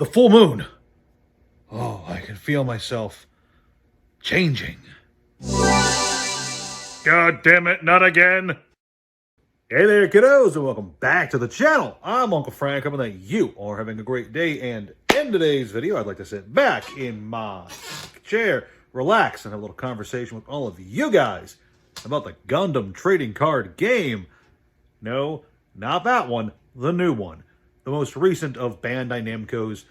The full moon. Oh, I can feel myself changing. God damn it, not again. Hey there, kiddos, and welcome back to the channel. I'm Uncle Frank, hoping that you are having a great day, and in today's video, I'd like to sit back in my chair, relax, and have a little conversation with all of you guys about the Gundam trading card game. No, not that one, the new one. The most recent of Bandai Namco's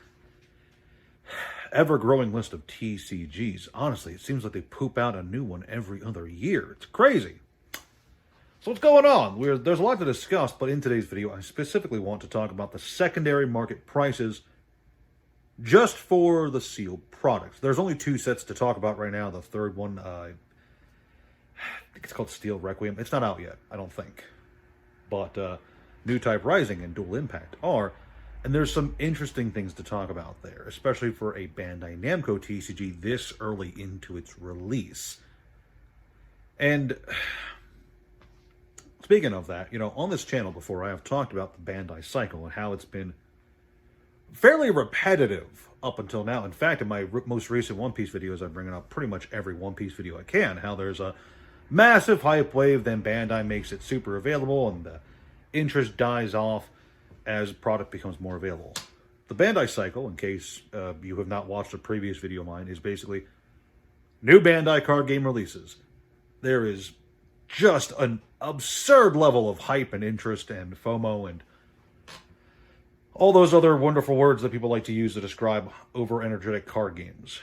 ever-growing list of TCGs. Honestly, it seems like they poop out a new one every other year. It's crazy. So what's going on? There's a lot to discuss, but in today's video, I specifically want to talk about the secondary market prices just for the sealed products. There's only two sets to talk about right now. The third one, I think it's called Steel Requiem. It's not out yet, I don't think. But New Type Rising and Dual Impact are. And there's some interesting things to talk about there, especially for a Bandai Namco TCG this early into its release. And speaking of that, on this channel before, I have talked about the Bandai cycle and how it's been fairly repetitive up until now. In fact, in my most recent One Piece videos, I'm bringing up pretty much every One Piece video I can, how there's a massive hype wave, then Bandai makes it super available, and the interest dies off as product becomes more available. The Bandai cycle, in case you have not watched a previous video of mine, is basically new Bandai card game releases. There is just an absurd level of hype and interest and FOMO and all those other wonderful words that people like to use to describe over-energetic card games.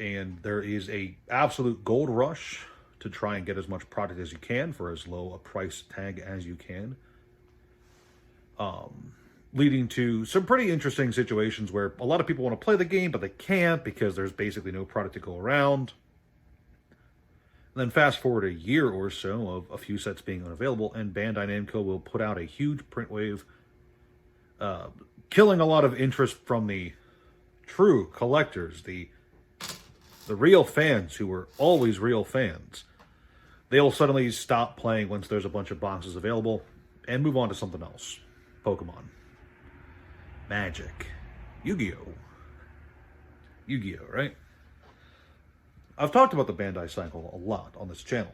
And there is a absolute gold rush to try and get as much product as you can for as low a price tag as you can. Leading to some pretty interesting situations where a lot of people want to play the game, but they can't because there's basically no product to go around. And then fast forward a year or so of a few sets being unavailable, and Bandai Namco will put out a huge print wave, killing a lot of interest from the true collectors, the real fans who were always real fans. They'll suddenly stop playing once there's a bunch of boxes available and move on to something else. Pokemon, Magic, Yu-Gi-Oh! Yu-Gi-Oh, right? I've talked about the Bandai cycle a lot on this channel.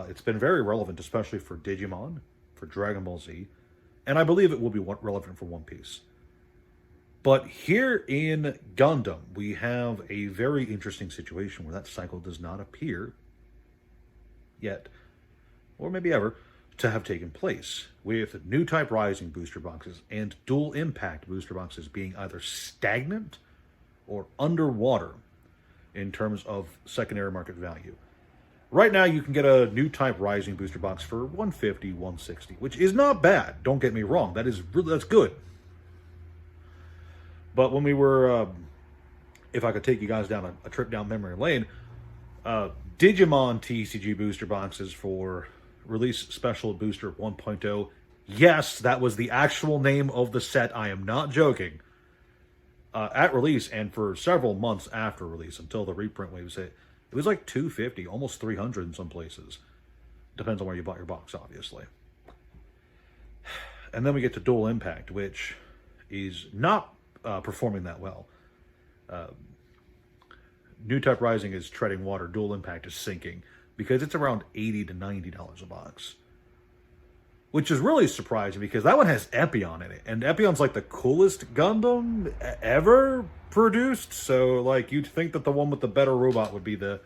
It's been very relevant, especially for Digimon, for Dragon Ball Z, and I believe it will be relevant for One Piece. But here in Gundam, we have a very interesting situation where that cycle does not appear yet, or maybe ever, to have taken place, with New Type Rising booster boxes and Dual Impact booster boxes being either stagnant or underwater in terms of secondary market value. Right now, you can get a New Type Rising booster box for $150, $160, which is not bad. Don't get me wrong. That's good. But when we were, if I could take you guys down a trip down memory lane, Digimon TCG booster boxes for Release Special Booster 1.0. Yes, that was the actual name of the set. I am not joking. At release and for several months after release until the reprint waves hit, it was like $250, almost $300 in some places. Depends on where you bought your box, obviously. And then we get to Dual Impact, which is not performing that well. New Type Rising is treading water. Dual Impact is sinking because it's around $80 to $90 a box. Which is really surprising because that one has Epyon in it. And Epyon's like the coolest Gundam ever produced. So, like, you'd think that the one with the better robot would be the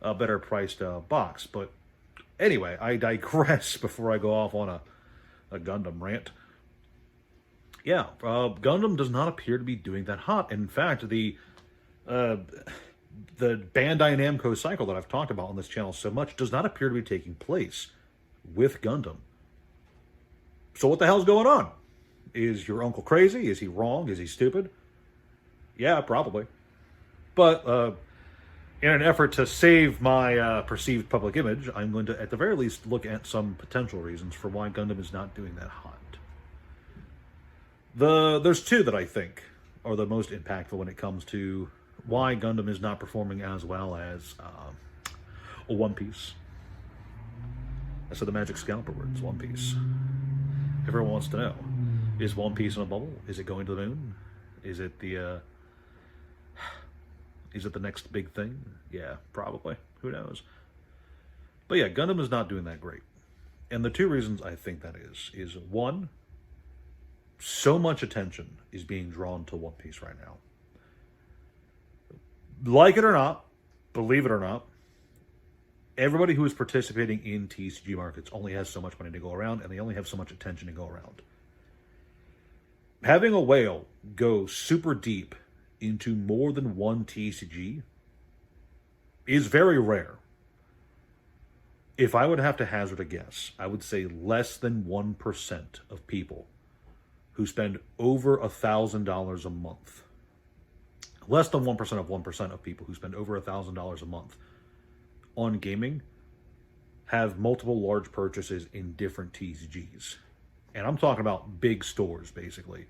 better priced box. But anyway, I digress before I go off on a Gundam rant. Yeah, Gundam does not appear to be doing that hot. In fact, the Bandai Namco cycle that I've talked about on this channel so much does not appear to be taking place with Gundam. So what the hell's going on? Is your uncle crazy? Is he wrong? Is he stupid? Yeah, probably. But in an effort to save my perceived public image, I'm going to, at the very least, look at some potential reasons for why Gundam is not doing that hot. There's two that I think are the most impactful when it comes to why Gundam is not performing as well as One Piece. I said the magic scalper words, One Piece. Everyone wants to know, is One Piece in a bubble? Is it going to the moon? Is it the next big thing? Yeah, probably. Who knows? But yeah, Gundam is not doing that great. And the two reasons I think that is one, so much attention is being drawn to One Piece right now. Like it or not, believe it or not, everybody who is participating in TCG markets only has so much money to go around, and they only have so much attention to go around. Having a whale go super deep into more than one TCG is very rare. If I would have to hazard a guess, I would say less than 1% of people who spend over $1,000 a month, less than 1% of people who spend over $1,000 a month on gaming have multiple large purchases in different TCGs. And I'm talking about big stores, basically.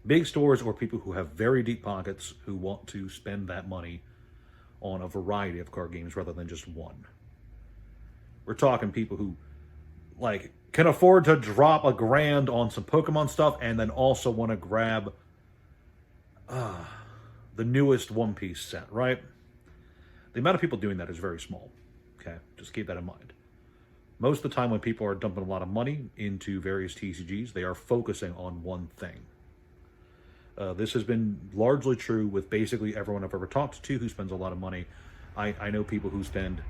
Big stores or people who have very deep pockets who want to spend that money on a variety of card games rather than just one. We're talking people who, like, can afford to drop $1,000 on some Pokemon stuff and then also want to grab the newest One Piece set, right? The amount of people doing that is very small. Okay, just keep that in mind. Most of the time when people are dumping a lot of money into various TCGs, they are focusing on one thing. This has been largely true with basically everyone I've ever talked to who spends a lot of money. I know people who spend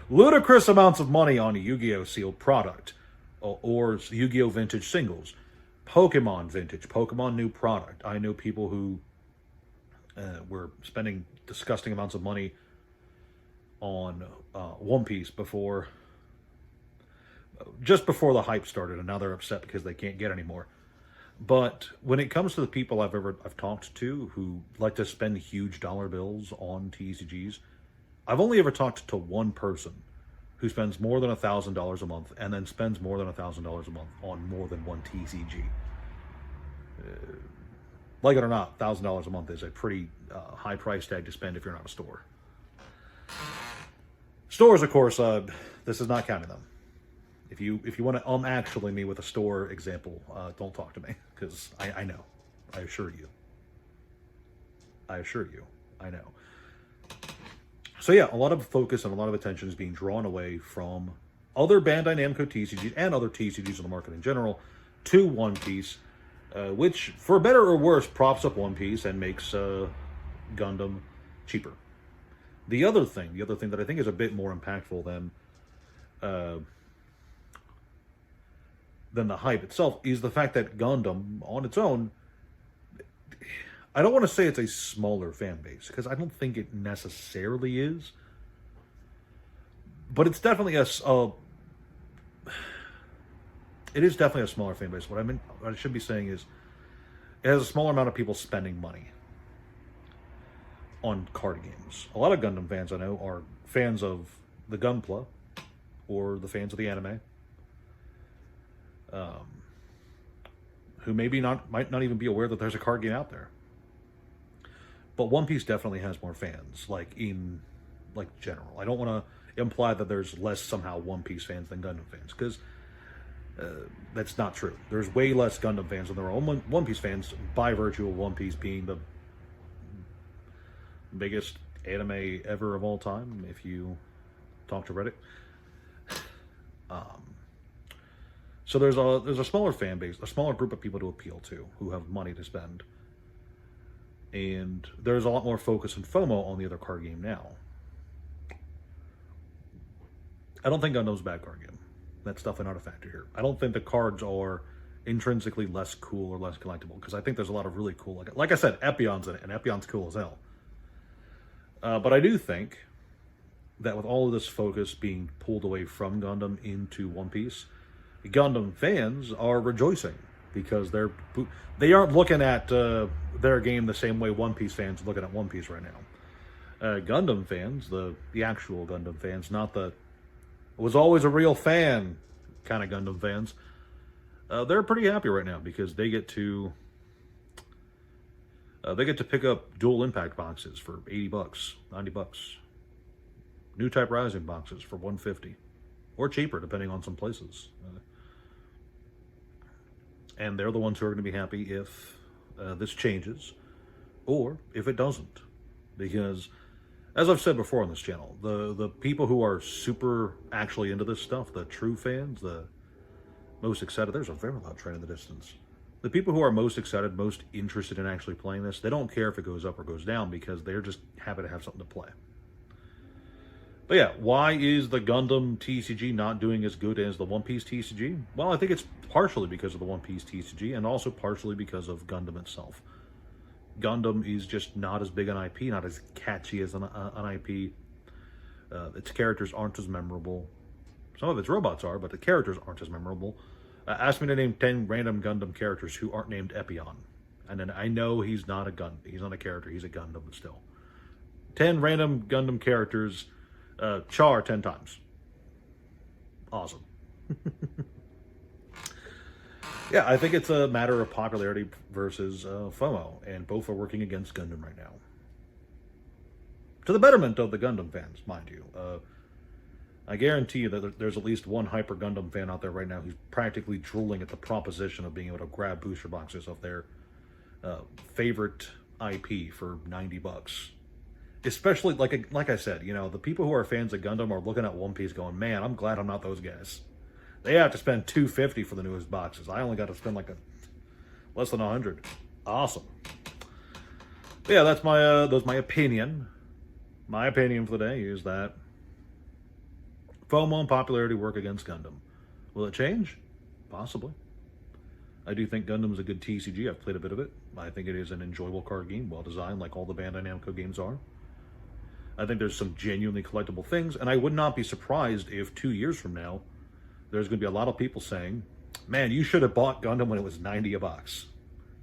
ludicrous amounts of money on a Yu-Gi-Oh! Sealed product, or Yu-Gi-Oh! Vintage singles, Pokemon Vintage, Pokemon new product. I know people who were spending disgusting amounts of money on One Piece just before the hype started, and now they're upset because they can't get any more. But when it comes to the people I've talked to who like to spend huge dollar bills on TCGs, I've only ever talked to one person who spends more than $1,000 a month and then spends more than $1,000 a month on more than one TCG. Like it or not, $1,000 a month is a pretty high price tag to spend if you're not a store. Stores, of course, this is not counting them. If you want to actually me with a store example, don't talk to me, because I know. I assure you. I know. So yeah, a lot of focus and a lot of attention is being drawn away from other Bandai Namco TCGs and other TCGs in the market in general to One Piece, which, for better or worse, props up One Piece and makes Gundam cheaper. The other thing that I think is a bit more impactful than the hype itself is the fact that Gundam, on its own, I don't want to say it's a smaller fan base, because I don't think it necessarily is. But it's definitely it is definitely a smaller fan base. What I should be saying is, it has a smaller amount of people spending money on card games. A lot of Gundam fans I know are fans of the Gunpla, or the fans of the anime, who might not even be aware that there's a card game out there. But One Piece definitely has more fans, general. I don't want to imply that there's less somehow One Piece fans than Gundam fans, because that's not true. There's way less Gundam fans than there are One Piece fans, by virtue of One Piece being the biggest anime ever of all time, if you talk to Reddit. So there's a smaller fan base, a smaller group of people to appeal to who have money to spend. And there's a lot more focus and FOMO on the other card game now. I don't think Gundam's a bad card game. That's definitely not a factor here. I don't think the cards are intrinsically less cool or less collectible, because I think there's a lot of really cool, like I said, Epion's in it, and Epion's cool as hell. But I do think that with all of this focus being pulled away from Gundam into One Piece, Gundam fans are rejoicing, because they aren't looking at their game the same way One Piece fans are looking at One Piece right now. Gundam fans, the actual Gundam fans, not the was always a real fan kind of Gundam fans, they're pretty happy right now, because they get to pick up dual impact boxes for $80, $90. New Type Rising boxes for $150, or cheaper depending on some places. And they're the ones who are going to be happy if this changes, or if it doesn't. Because, as I've said before on this channel, the people who are super actually into this stuff, the true fans, the most excited, there's a very loud train in the distance. The people who are most excited, most interested in actually playing this, they don't care if it goes up or goes down because they're just happy to have something to play. But yeah, why is the Gundam TCG not doing as good as the One Piece TCG? Well, I think it's partially because of the One Piece TCG and also partially because of Gundam itself. Gundam is just not as big an IP, not as catchy as an IP. Its characters aren't as memorable. Some of its robots are, but the characters aren't as memorable. Ask me to name 10 random Gundam characters who aren't named Epion. And then I know he's not a he's not a character, he's a Gundam, but still. 10 random Gundam characters, Char 10 times. Awesome. Yeah, I think it's a matter of popularity versus FOMO, and both are working against Gundam right now. To the betterment of the Gundam fans, mind you. I guarantee you that there's at least one Hyper Gundam fan out there right now who's practically drooling at the proposition of being able to grab booster boxes of their favorite IP for $90. Especially, like I said, you know, the people who are fans of Gundam are looking at One Piece going, man, I'm glad I'm not those guys. They have to spend $250 for the newest boxes. I only got to spend like less than $100. Awesome. But yeah, that's my opinion. My opinion for the day is that FOMO and popularity work against Gundam. Will it change? Possibly. I do think Gundam is a good TCG. I've played a bit of it. I think it is an enjoyable card game, well designed, like all the Bandai Namco games are. I think there's some genuinely collectible things, and I would not be surprised if 2 years from now, there's going to be a lot of people saying, man, you should have bought Gundam when it was $90 a box.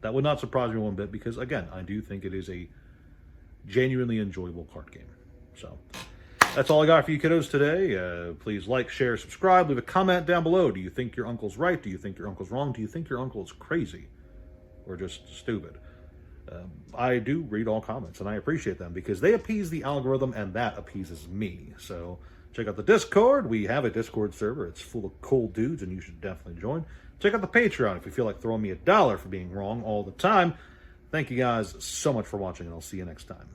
That would not surprise me one bit, because again, I do think it is a genuinely enjoyable card game. So that's all I got for you kiddos today. Please like, share, subscribe, leave a comment down below. Do you think your uncle's right? Do you think your uncle's wrong? Do you think your uncle is crazy or just stupid? I do read all comments, and I appreciate them because they appease the algorithm, and that appeases me. So check out the Discord. We have a Discord server. It's full of cool dudes, and you should definitely join. Check out the Patreon if you feel like throwing me $1 for being wrong all the time. Thank you guys so much for watching, and I'll see you next time.